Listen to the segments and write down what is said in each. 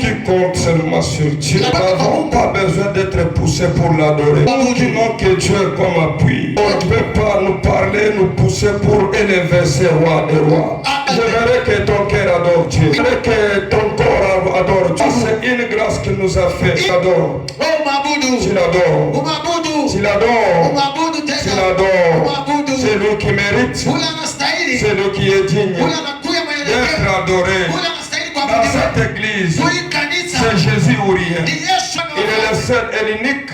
qui comptent seulement sur Dieu, nous n'avons pas besoin d'être poussés pour l'adorer. Nous disons que Dieu est comme appui. On ne peut pas nous parler, nous pousser pour élever ces rois des rois. Je verrai que ton cœur adore Dieu. Je verrai que ton corps adore Dieu. C'est une grâce qu'il nous a fait. Tu l'adores. Tu l'adores. Tu l'adores. Tu l'adores. C'est lui qui mérite. C'est lui qui est digne d'être adoré. Dans cette église, c'est Jésus ou rien. Il est le seul et l'unique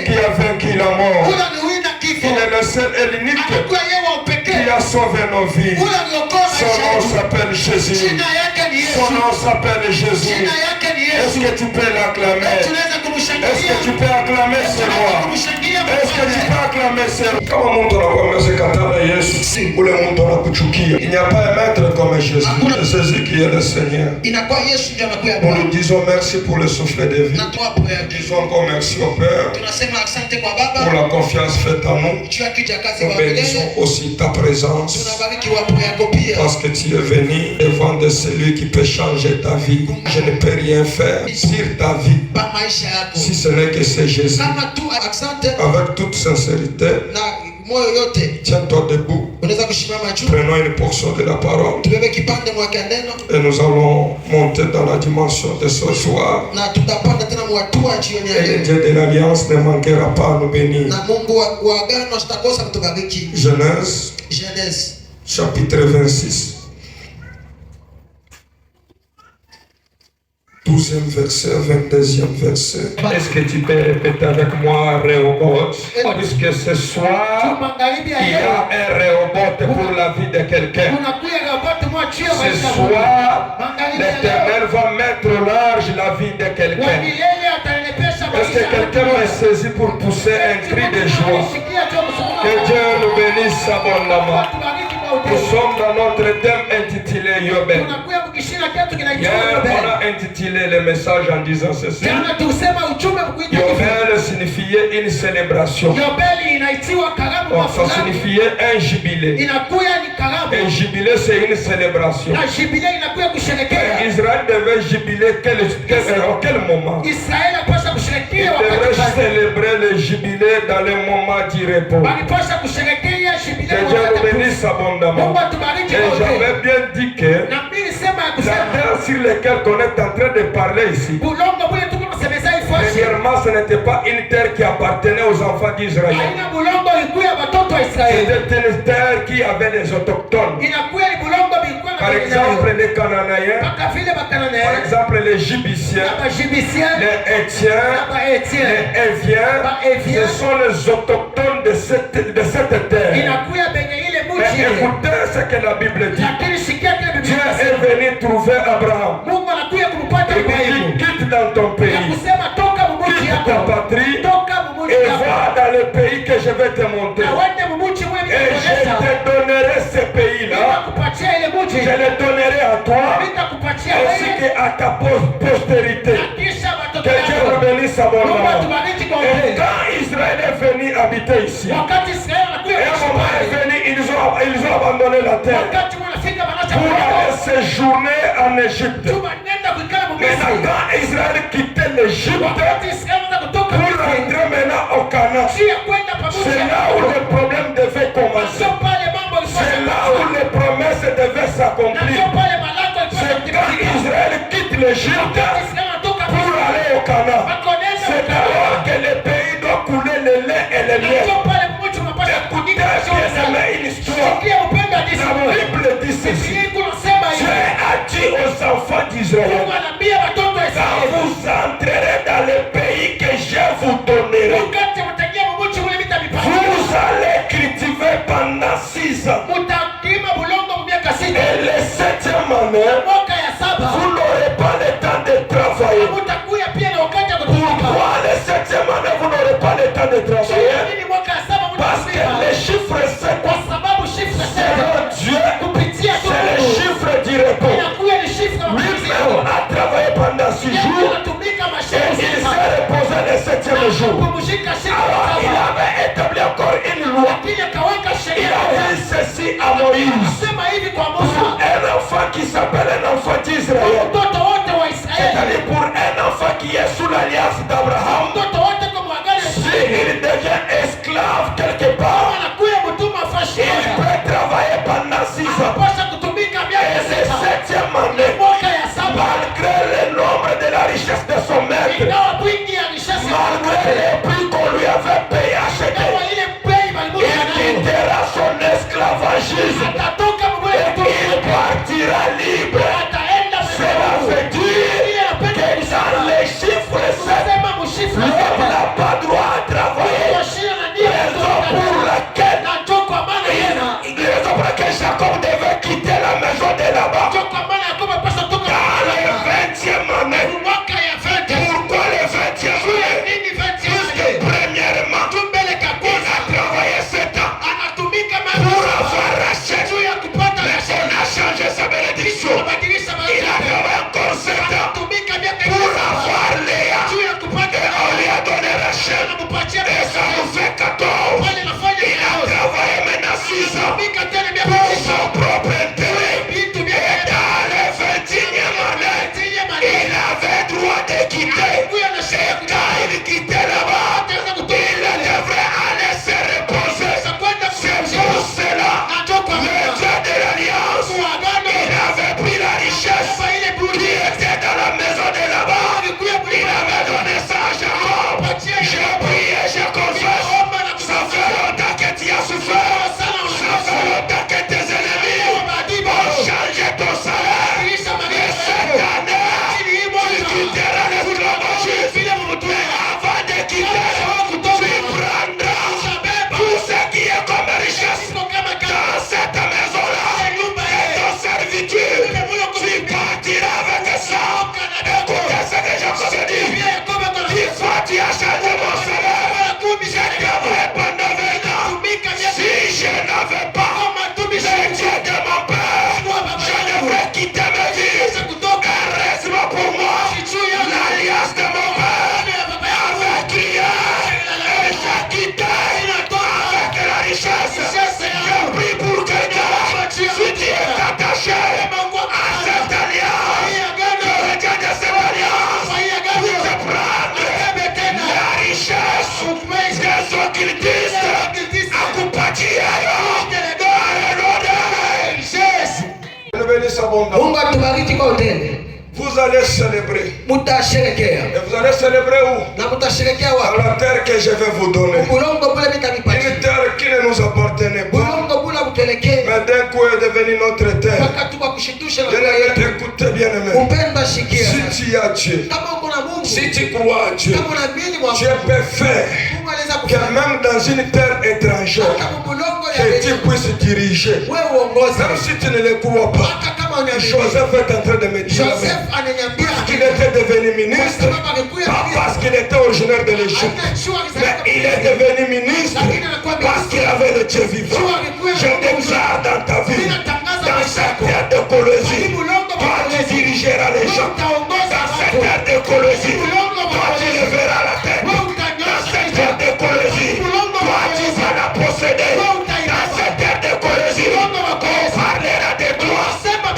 qui a vaincu la mort. Il est le seul et l'unique qui a sauvé nos vies. Son nom s'appelle Jésus. Son nom s'appelle Jésus. Est-ce que tu peux l'acclamer? Est-ce que tu peux acclamer ce roi? Est-ce que tu peux acclamer ce roi? Quand on monte ce katana Yesu, ou le monde on a kuchukia. Il n'y a pas un maître comme Jésus. C'est Jésus qui est le Seigneur. Nous lui disons merci pour le souffle de vie. Nous disons encore merci au Père pour la confiance faite en nous. Nous bénissons aussi ta présence parce que tu es venu devant de celui qui peut changer ta vie. Je ne peux rien faire sur ta vie si ce n'est que c'est Jésus. Avec toute sincérité, tiens-toi debout. Prenons une portion de la parole et nous allons monter dans la dimension de ce soir. Et le Dieu de l'Alliance ne manquera pas à nous bénir. Genèse chapitre 26. 12e verset, 22e verset. Est-ce que tu peux répéter avec moi Rehoboth? Puisque ce soir, il y a un Rehoboth pour la vie de quelqu'un. Ce soir, l'Éternel va mettre au large la vie de quelqu'un. Est-ce que quelqu'un m'a saisi pour pousser un cri de joie? Que Dieu nous bénisse abondamment. Nous sommes dans notre thème intitulé Yobel. Hier, on a intitulé le message en disant ceci. Yobel signifiait une célébration. Ça signifiait un jubilé. Un jubilé, c'est une célébration. Israël devait jubiler quel moment? Il devrait célébrer le jubilé dans le moment du repos. Que Dieu nous bénisse abondamment. Et j'avais bien dit que la terre sur laquelle on est en train de parler ici, premièrement, ce n'était pas une terre qui appartenait aux enfants d'Israël. C'était une terre qui avait les autochtones. Par exemple, les Cananéens, par exemple, les Jébusséens, les Héthiens, les Éviens, ce sont les autochtones de cette terre. Mais écoutez ce que la Bible dit. Dieu est venu trouver Abraham. Il dit, quitte dans ton pays, quitte ta patrie, et va dans le pays que je vais te montrer. Et je te donnerai ce pays-là. Je le donnerai à toi, ainsi qu'à ta postérité. Que Dieu nous bénisse abondamment. Et quand Israël est venu habiter ici, un moment est venu, ils ont abandonné la terre pour aller séjourner en Égypte. Maintenant, quand Israël quittait l'Égypte pour rentrer maintenant au Canaan, c'est là où le problème devait commencer. C'est là où les promesses devaient s'accomplir. C'est quand Israël quitte l'Égypte pour aller au Canaan. C'est d'abord que le pays doit couler le lait et le miel. Écoutez bien aimé une histoire. La Bible dit ceci. Dieu a dit aux enfants d'Israël, quand vous entrerez dans le pays que je vous donnerai, vous allez cultiver pendant 6 ans. Et le 7e année, vous n'aurez pas le temps de travailler. Pourquoi le 7e année, vous n'aurez pas le temps de travailler? Parce que les chiffres 7, selon Dieu, c'est le chiffre du repos. Lui-même a travaillé pendant 6 jours et il s'est reposé le 7e jour. Alors il avait établi encore une loi. Il a dit ceci à Moïse. Pour un enfant qui s'appelle un enfant d'Israël, qui est sous l'alliance d'Abraham, s'il devient esclave quelque part, il peut travailler pendant 6 ans. Et c'est 7e année, malgré le nombre de la richesse de son maître, malgré les prix qu'on lui avait payé à acheter, il quittera son esclavagisme et il partira libre. Cela veut dire que dans les chiffres 7, l'homme n'a pas droit à travailler. Raison pour laquelle Jacob devait quitter la maison de là-bas. Dans le 20e année. Pourquoi le 20e année? Puisque premièrement, il a travaillé 7 ans pour avoir racheté. Mais on a changé sa bénédiction. Il a travaillé encore 7 ans pour avoir Léa. Et on lui a donné Rachel. Et ça nous fait 14. Il a travaillé maintenant 6 ans pour son propre intérêt. Et dans le 21e année, il avait droit de quitter. Et quand il quittait là-bas, il devrait aller se reposer. C'est pour cela, le Dieu de l'Alliance, il avait pris la richesse qui était dans la maison de là-bas. Il avait donné ça à Jacob. J'ai prié, j'ai confessé. Ça fait longtemps que tu as souffert. Ça fait longtemps que tes ennemis ont changé ton salaire. Et cette année, tu quitteras l'esclavagisme. Mais avant de quitter, tu prendras tout ce qui est comme richesse dans cette maison-là. Et ton servitude, tu partiras avec ça. Écoutez ce que Jacob dit. Dis fois tu as changé mon salaire. Je travaille pendant 20 ans. Si je n'avais pas le Dieu de mon père, je devrais quitter ma vie. Reste-moi pour moi l'alliance de mon père. Avec hier, et j'ai quitté avec la richesse. Je prie pour quelqu'un. Si tu es attaché à cette alliance, que le Dieu de cette alliance puisse prendre la richesse de ce qu'ils disent à Kupatia. Mungu atubariki kwa utende. Vous allez célébrer. Mutasherekea. Et vous allez célébrer où? Na mutasherekea Dans wapi? la terre que je vais vous donner. Bulongo bule mitanipatia. Une terre qui ne nous appartenait pas. Bulongo bula butelekee. Mais d'un coup est devenue notre terre. Wakati wa kushindusha na Bien-aimé, écoutez bien aimé. upenda shikia. Si tu as Dieu, Kama uko na Mungu, si tu crois à Dieu, kama unaamini mwa Dieu peut faire Mungu anaweza que kufanya. même dans une terre étrangère, Kama bulongo ya que tu puisses diriger. wewe uongoze. Même si tu ne le crois pas. Hata kama unaamini. Joseph est en train de me dire Joseph ananiambia qu'il était devenu ministre, pas parce qu'il était originaire de l'Égypte, mais il est devenu ministre parce qu'il avait le Dieu vivant. Je déclare dans ta vie, dans cette terre de Colosie, toi tu dirigeras les gens. Dans cette terre de Colosie, toi tu leveras la tête. Dans cette terre de Colosie, toi tu vas la posséder. Dans cette terre de Colosie, on parlera de toi.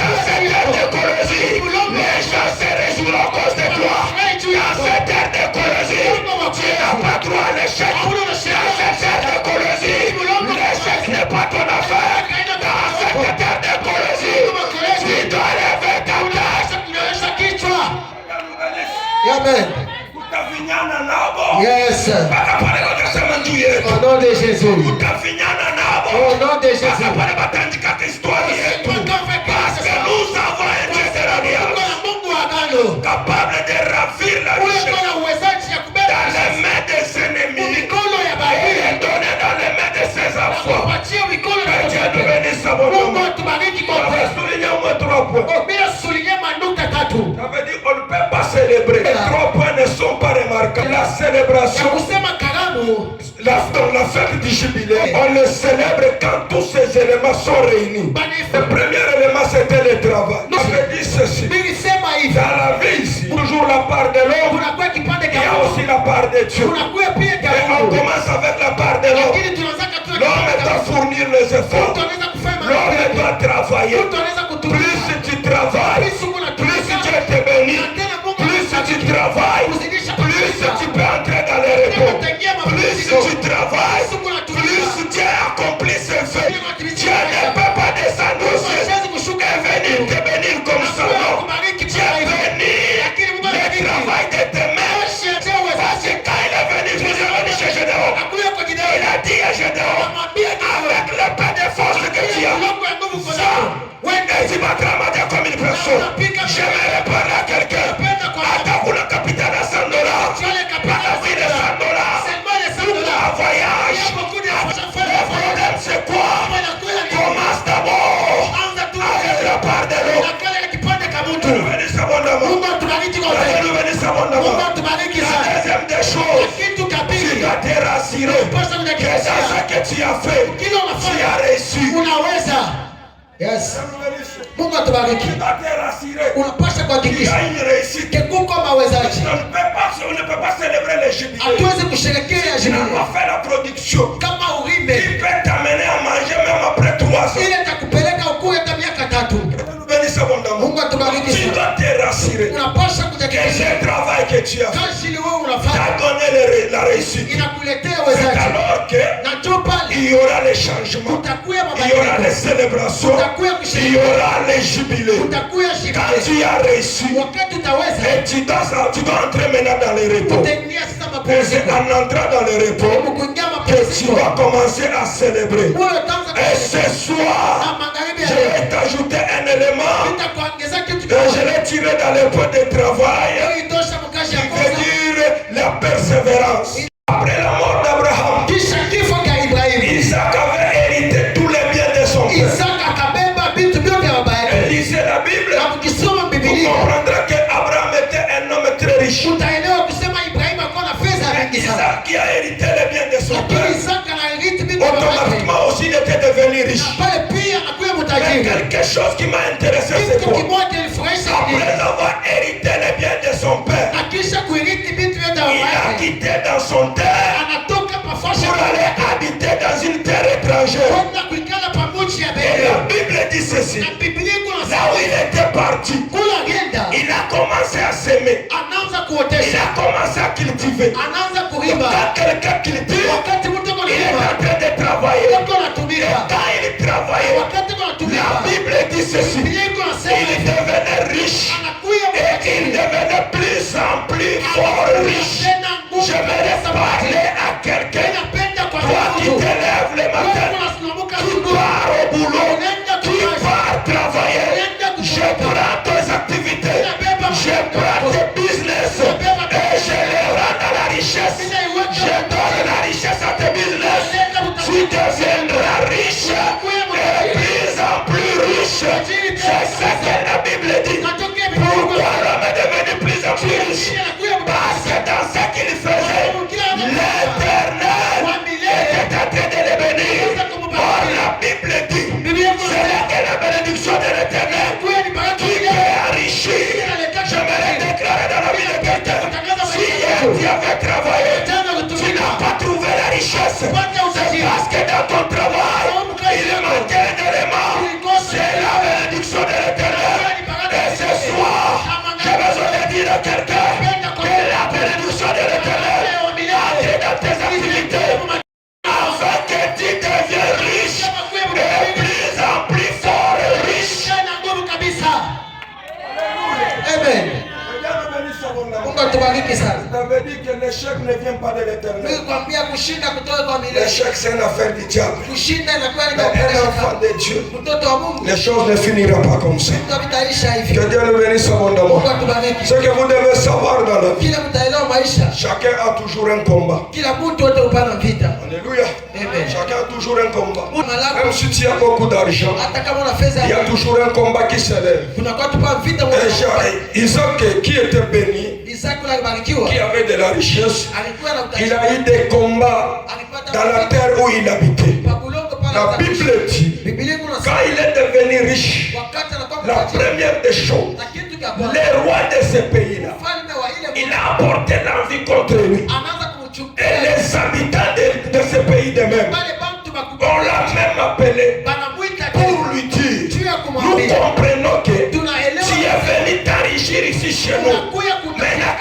Dans cette terre de Colosie, les gens se réjouiront à cause de toi. Dans cette terre de Colosie, tu n'as pas droit à l'échec. Dans cette terre de Colosie, l'échec n'est pas ton affaire. Dans cette terre de Colosie, tu dois lever ta tête. Amen. Yes. Au nom de Jésus. Au nom de Jésus. Parce que nous avons un Dieu de l'alliance capable de ravir la richesse dans les mains des ennemis et donner dans les mains de ses enfants. Que Dieu nous bénisse à mon nom. On va souligner au moins 3 points. Ça veut dire on ne peut pas célébrer. Les 3 points ne sont pas remarquables. La célébration, la fête du jubilé, on le célèbre quand tous ces éléments sont réunis. Le premier élément c'était le travail. Ça veut dire ceci. Dans la vie ici, toujours la part de l'homme, il y a aussi la part de Dieu. Et on commence avec la part de l'homme. L'homme doit fournir les efforts. L'homme doit travailler. Plus tu travailles, plus Dieu te bénit. Plus tu tu travailles, plus tu peux entrer dans le repos. Plus tu travailles, plus Dieu accomplit ses vœux. Dieu ne peut pas descendre au ciel et venir te bénir comme ça. Non. Dieu est venu le travail de tes mains. Parce que quand il est venu, vous êtes venu chez Gédéon. Il a dit à Gédéon, avec le peu de force que tu as, et tu vas travailler comme une personne. J'aimerais parler à quelqu'un. Attends, le capitaine à 100 $. Pas la vie de 100 $. Un voyage. Le problème c'est quoi? Commence d'abord avec la part de l'eau. La deuxième des choses, tu dois te rassurer que dans ce que tu as fait, tu as réussi. Yes. Mungu atubariki. Unapasha kuhakikisha kikuko mawezaji. On ne peut pas célébrer les jubilés. Hatuwezi kusherehekea Tu n'as jubilei pas fait la production. kama urime. Il peut t'amener à manger même après 3 ans. Ile takupeleka ukue hata miaka 3. Mungu atubariki Tu sana. dois te rassurer Unapasha que kujihakikisha ce travail que tu as fait kazi ile wewe t'a unafanya donné la réussite. inakuletea C'est wezaji. alors que Na njoo pale il y aura les changements, utakuya il y aura les mabadiliko. célébrations, Utakuya il y kusherehekea. aura les jubilés. Utakuya Quand jubilei. tu as réussi, Wakati utaweza et tu dois entrer maintenant dans les repos. utaingia sasa Et c'est mapumziko. en entrant dans les repos Kuingia que tu mapumziko. vas commencer à célébrer. Wewe utaanza Et ce soir, na magharibi ya je leo. vais t'ajouter un élément Nitakuongeza kitu que je l'ai tiré dans le point de travail. itosha mkashi ya Il veut kwanza. dire la persévérance. Après la mort d'Abraham, Kisha kifo cha Ibrahimu. Isaac avait hérité tous les biens de son père. Isaka akabeba vitu vyote vya baba Et yake. lisez la Bible, Na ukisoma vous Biblia comprendrez qu'Abraham était un homme très riche. utaelewa kusema Ibrahimu alikuwa na fedha nyingi sana. Isaac qui a hérité les biens de son Lakini père, Isaka anarithi vitu vya baba yake. automatiquement aussi il était devenu riche. Na pale pia anakuwa Mais mtajiri. quelque chose qui m'a intéressé, c'est Kitu quoi? kimoja ilifurahisha Après dunia. avoir hérité les biens de son père, Na kisha kuirithi vitu vyote vya il baba a yake. quitté dans son terre Anatoka pafasha pour aller habiter dans une terre étrangère. kwenda kuikala pamoja ya Et Bethel. la Bible dit ceci. Na Biblia iko Là nasema où il était parti, kula agenda il a commencé à s'aimer. anaanza Il kuotesha, a commencé à cultiver. anaanza kuimba. Quand quelqu'un cultive, Wakati mtu ako il est en naimba, train de travailler. uko Et natumika. quand il travaillait, Wakati uko la natumika, Bible dit ceci. Biblia iko Il nasema devenait riche. anakuya Et il devenait plus en plus fort riche. tena nguvu. J'aimerais parler à quelqu'un. Napenda kwa Toi qui mtu. te lèves le Wewe matin, unasimuka tu asubuhi. pars au boulot, Unaenda tu kukazi. pars travailler. Je prends tes activités, je prends tes business et je les rends à la richesse. Je donne la richesse à tes business. Tu deviendras riche et plus en plus riche. C'est ce que la Bible dit. Pourquoi l'homme est devenu plus en plus riche? Parce que dans ce qu'il faisait, l'Éternel était en train de le bénir. Or la Bible dit, c'est là que la bénédiction de l'Éternel qui peut enrichir. Je me l'ai déclaré dans la vie de quelqu'un. Si hier tu avais travaillé, tu n'as pas trouvé la richesse. C'est parce que dans ton travail, il manquait un élément. C'est la bénédiction de l'Éternel. Et ce soir, j'ai besoin de dire à quelqu'un que la bénédiction de l'Éternel entre dans tes activités afin que tu deviennes riche et plus en plus fort riche. Tena nguvu kabisa. Amen. Mungu atubariki sana. Ça veut dire que l'échec ne vient pas de l'éternel. Nikwambia kushinda kutoka kwa milele. L'échec, c'est une affaire du diable. Kushinda inakuwa ni Mais un enfant kwa de Dieu, mtoto wa Mungu. les choses ne finiront pas comme ça. Vitu vitaisha hivi. Que Dieu nous bénisse abondamment. Mungu atubariki. Ce que vous devez savoir dans la vie, Kila mtaelewa maisha. chacun a toujours un combat. Kila mtu wote upana vita. Alléluia. Amen. Chacun a toujours un combat. Malako Même si tu as beaucoup d'argent, hata kama una fedha il y a toujours un combat qui s'élève. kuna kwa tupa vita Et Isaac, qui était béni, Isaka alibarikiwa. qui avait de la richesse, Alikuwa na il utajiri. a eu des combats dans la terre où il habitait. Pakulongo pale La Bible dit, Biblia kuna quand il est devenu riche, wakati anakuwa la mtajiri. première des choses, Na kitu cha kwanza, les rois de ce pays-là, mfalme wa ile il a apporté l'envie contre lui. anaanza Et kumchukia. les habitants de ce pays de même, Wale bantu on bakubwa. l'a même appelé Banamuita pour lui dire, juu ya nous kumwambia. comprenons que tu Tunaelewa es venu t'enrichir ici chez nous. unakuya Mais il y a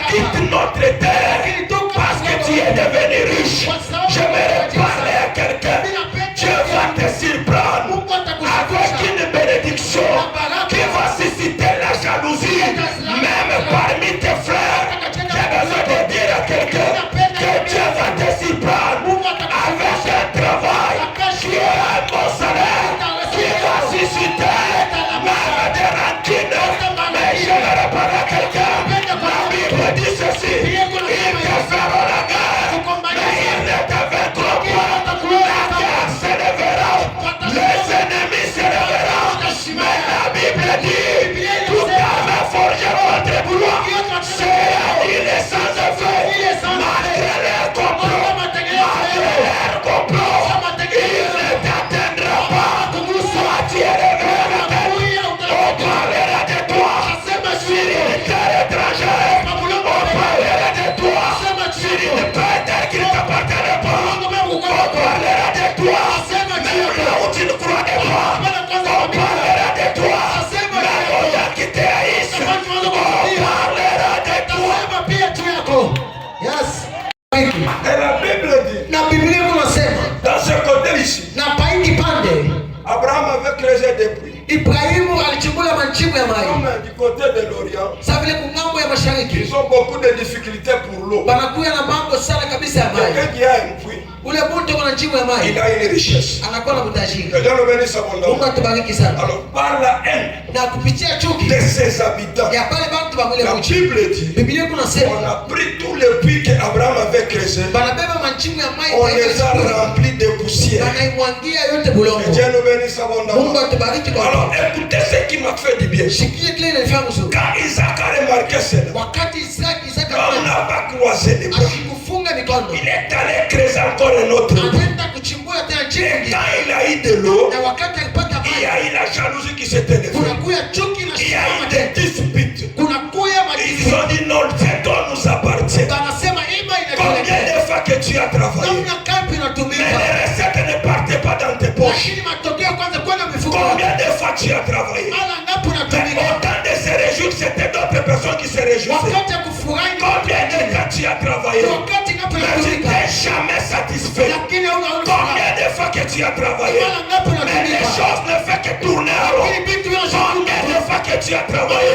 Ibrahimu alichimbula manchimbo ya maji. Du côté de l'Orient, Sasa vile kungambo ya mashariki ils ont beaucoup de difficultés pour l'eau. banakuya na mambo sana kabisa ya maji. Quelqu'un qui a un puits, Ule mtu kuna nchimbo ya maji il a une richesse. anakuwa na utajiri. Que Dieu nous bénisse abondamment. Mungu atubariki sana. Alors, par la haine Na kupitia chuki de ses habitants, ya pale bantu ba mule la mji. Bible dit, Biblia kuna on sema a pris tous les puits que Abraham avait creusés, banabeba manchimbo ya maji on les a remplis de poussière. banaimwangia yote Que bulongo. Dieu nous bénisse Mungu abondamment. atubariki kwa. Alors, écoutez ce qui m'a fait du bien. Shikia kile nilifanya mzuri. Quand Isaac a remarqué cela, Wakati Isaka on n'a pas croisé les bras. ashikufunga mikono. Il est allé creuser encore un autre puits. Anaenda kuchimbua tena Et chini. quand il a eu de l'eau, Na wakati alipata il y maji a eu la jalousie qui s'est élevée. kunakuya chuki na Il y a eu shida. des disputes. Kunakuya Ils majibu. ont dit non, cet homme nous appartient. Banasema ima Combien inatolekea. de fois que tu as travaillé, Namna kapi mais inatumika. les recettes ne partaient pas dans tes poches. Lakini matokeo kwanza kwenda mifuko. Combien de fois tu as travaillé, Mara ngapi mais unatumika. au temps de se réjouir, c'était d'autres personnes qui se réjouissaient. Wakati ya kufurahi Combien de fois tu as travaillé, wakati ngapi mais tu unatumika. n'es jamais satisfait. Lakini hauna Combien de fois que tu as travaillé, Mara ngapi mais les unatumika. choses ne font que tourner en rond. Lakini vitu Combien de fois que tu as travaillé,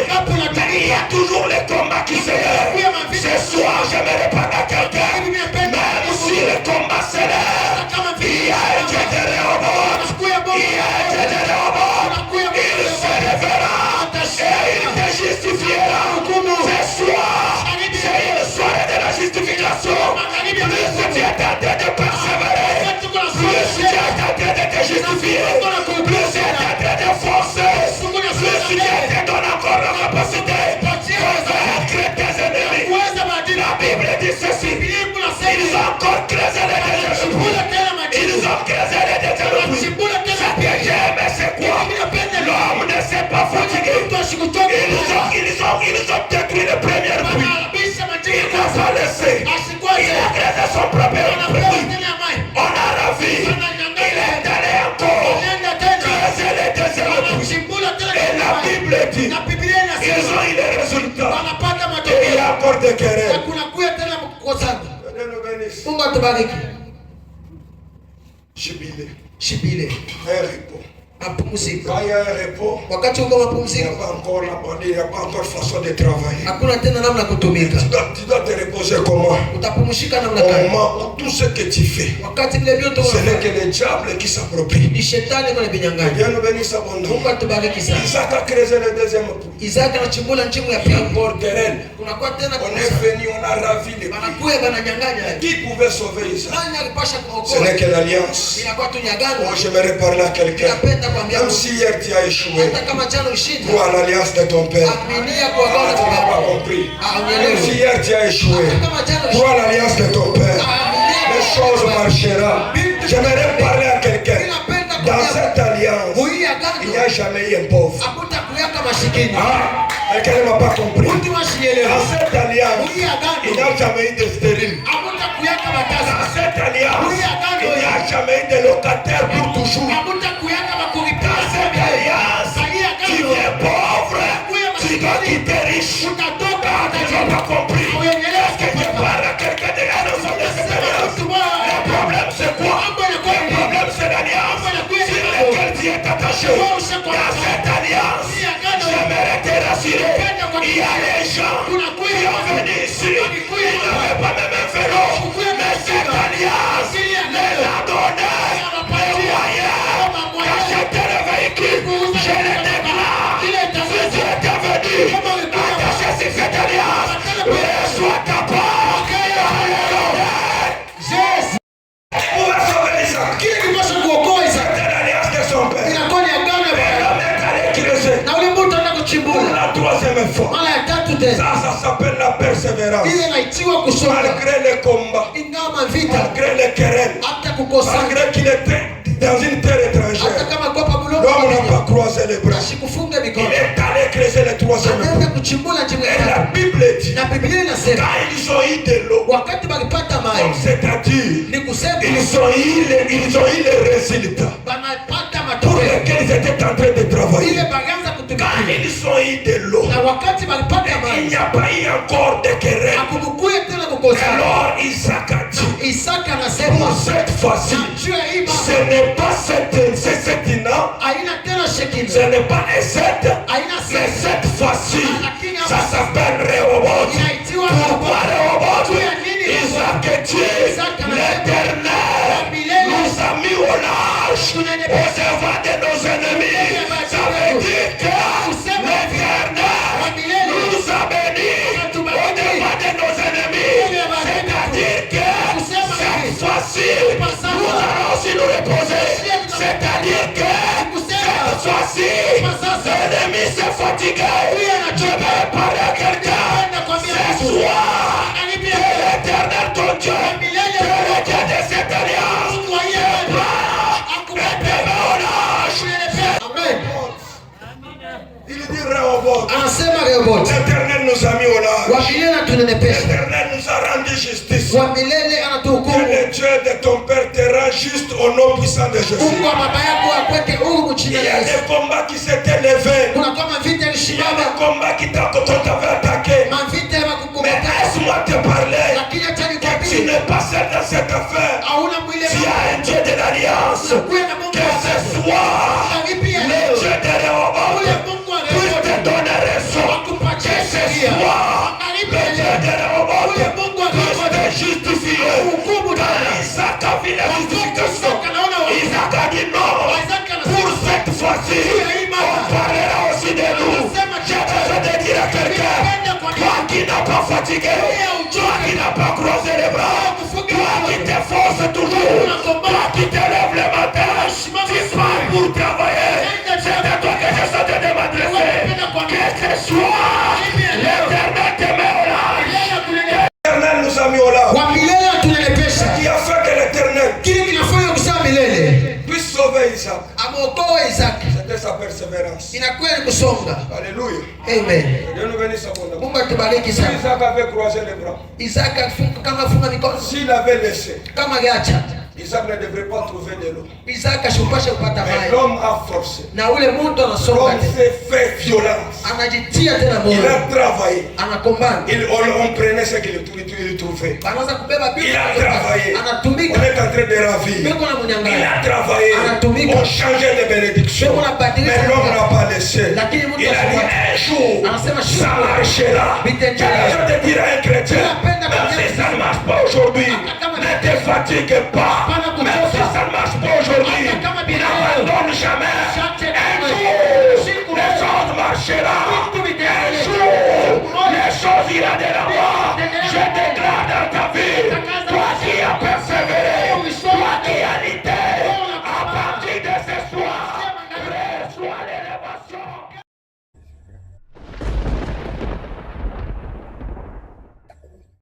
mais il y a toujours les combats qui se lèvent. Ce soir, j'aimerais parler à quelqu'un. Même si le combat se lève, il y a un Dieu de Rehoboth. Il y a un Dieu de Rehoboth. Il se lèvera et il te justifiera. Ce soir, c'est une soirée de la justification. Plus tu es tenté de persévérer, plus tu es tenté de te justifier, plus tu es tenté de forcer, plus tu te donnes encore la capacité de vaincre tes ennemis. La Bible dit ceci. Ils ont encore creusé les déserts. Ils ont creusé les déserts. Ce que j'aime, c'est quoi? L'homme ne s'est pas fatigué. Ils ont détruit le premier puits. Il n'a pas laissé. Il a creusé son propre puits. On a ravi. Il est allé encore creuser les déserts. Et la Bible dit ils ont eu les résultats. Et il y a encore des querelles. kunakuya tena kukosana. Dieu nous bénisse. Mungu atubariki. Jubilé. Shibile. Un repos. Mapumziko. Quand il y a un repos, Wakati uko il n'y a mapumziko pas encore la bonne, il n'y a pas encore façon de travailler. hakuna tena namna ya kutumika. Tu dois te reposer comment? Utapumzika namna Au gani? moment où tout ce que tu fais, Wakati vile vyote ce n'est unafanya que le diable qui s'approprie. ni shetani kwa vinyang'anyi. Dieu nous bénisse abondamment. Mungu atubariki sana. Isaac a creusé le deuxième puits. Isaka anachimbula nchimu ya Il y a pili. encore querelle. Kunakuwa tena On est kukosa. venu, on a ravi les puits. Banakuya bananyang'anya. Qui pouvait sauver Isaac? Nani alipasha Ce kuokoa? n'est que l'alliance. Inakuwa tu nyagano. Moi, j'aimerais parler à quelqu'un. Napenda kuambia Même si hier tu as échoué, hata kama jana ushindi. crois à l'alliance de ton père. Aminia kwa Ah, Bwana tu n'as pas kwa compris. Ah, Même si unielewe. hier tu as échoué, Hata kama jana ushindi. crois à l'alliance de ton père. Les choses marcheront. J'aimerais parler à quelqu'un. Dans cette alliance, Muhii il n'y agano a jamais eu un pauvre. hakutakuyaka masikini. Ah, quelqu'un ne m'a pas compris. Mtu washielewa. Dans cette alliance, Muhii il n'y agano a jamais eu de stérile. hakutakuyaka Dans matasa. cette alliance, il n'y a jamais eu de locataire pour toujours. Hakutakuyaka Dans makuripia. cette alliance, tu viens pauvre, tu dois quitter riche. Ah, tu n'as pas compris. Est-ce que je parle à quelqu'un de la notion de cette alliance? Le problème c'est quoi? Le problème c'est l'alliance sur laquelle tu es attaché. Dans cette alliance, j'aimerais te rassurer. Il y a des gens qui ont venu ici. Ils n'avaient pas même un vélo. Mais cette alliance les a donné les moyens d'acheter le véhicule. Je les déclare. Si tu étais venu attaché sur cette alliance, reçois ta part. Alléluia. Où est sauvé Isaac? Kile kipasha kuokoa Isaka. C'était l'alliance de son père. Inakuwa ni agano ya Et Bwana. l'homme est allé creuser Na ule mtu anaenda pour kuchimbula. la troisième fois. Mara ya tatu tena. Ça s'appelle la persévérance. Ile inaitiwa kusonga. Malgré les combats, Ingawa mavita malgré les querelles, hata kukosana. malgré qu'il était dans une terre Hata étrangère, kama kwa pabulo l'homme n'a pas croisé les bras. ashikufunga Il mikono. est allé creuser le troisième Anaenda puits. kuchimbula nchimu ya Et la tatu. Bible dit, Na Biblia inasema quand ils ont eu de l'eau, wakati walipata maji c'est-à-dire, ni kusema ils ont eu les résultats banapata pour matokeo. lesquels ils étaient en train de travailler. Ile bagaanza Quand kutumikia. ils ont eu de l'eau, Na wakati walipata il maji n'y a pas eu encore de querelle. hakukukuya tena kukosana. Alors Isaac a dit, Isaka pour anasema cette fois-ci, juu ya hii ce mambo n'est pas cet an haina tena Ce n'est pas Ezed, mais cette fois-ci, ça s'appelle Rehoboth. Pourquoi Rehoboth? Isaac dit, l'Éternel nous a mis au large, au devant de nos ennemis. Ça veut dire que l'Éternel nous a bénis au devant de nos ennemis. C'est-à-dire que cette fois-ci, nous allons aussi nous reposer. C'est-à-dire que cette fois-ci, l'ennemi s'est fatigué. Je vais parler à quelqu'un. Ce soir, que l'Éternel ton Dieu, que le Dieu de cette alliance, te prend et te met au large. Amen. Il dit Rehoboth. Anasema Rehoboth. L'Éternel nous a mis au large. Wa milele anatuneepesha. L'Éternel nous a rendu justice. Wa milele Que anatuhukumu. le Dieu de ton Père te rend juste au nom puissant de Jésus. Mungu wa baba yako akweke huru Il jina y la a Yesu. des combats qui s'étaient levés. Kuna kama vita Il y a ilisimama, des combats qui t'avaient attaqué. mavita ya Mais kukukomata. laisse-moi te parler. Lakini acha Tu nikwambie, n'es pas seul dans cette affaire. hauna mwile Tu as un Dieu de l'Alliance. Unakuwa na Mungu Que wa ce soit karibu ya le leo. Dieu de Rehoboth Ule Mungu wa puisse te Rehoboth donner raison. akupatie Que ce sheria. soit Karibu le ya Dieu leo. de Rehoboth Ule Mungu wa puisse te Rehoboth justifier. hukumu Quand tena. Isaac a vu la justification, Isaac anaona wa- Isaac a dit non. Isaac anasema, Pour cette fois-ci, on parlera aussi de nous. J'ai besoin de dire à quelqu'un, toi qui n'as pas fatigué, toi qui n'as pas croisé les bras, toi qui t'efforces toujours, toi qui te lèves le matin, tu pars pour travailler. C'est à toi que je suis de m'adresser. Que ce soit l'Éternel te met au large. L'Éternel nous a mis au large. Wa milele atuneepesha. Qui a fait que l'Éternel Kile kinafanya kusema milele. puisse sauver Isaac. Ameokoa Isaac. C'était sa persévérance. Inakuwa ni kusonga. Alléluia. Amen. Dieu nous bénisse abondamment. Mungu atubariki Si sana. Isaac avait croisé les bras, Isaac alifunga kama afunga mikono s'il avait laissé, kama gacha. Isaac ne devrait pas trouver de l'eau. Isaac ashupashe kupata Mais maji. l'homme a forcé. Na ule mtu anasonga L'homme tena. s'est fait violence. Anajitia tena Il moyo. a travaillé. Anakombana. On prenait ce qu'il trouvait. Anaanza kubeba vitu. Il a travaillé. On Anatumika. est en train de ravir. Beko na Il munyang'anya. a travaillé. Anatumika. On changeait de bénédiction. Mais l'homme n'a pas laissé. Lakini mtu Il a dit un jour, anasema ça siku marchera. J'ai besoin de dire à un chrétien, même si ça ne marche pas aujourd'hui, ne te fatigue pas. Même si ça ne marche pas aujourd'hui, n'abandonne jamais. Un jour, les choses marcheront. Un jour, les choses iront de l'avant.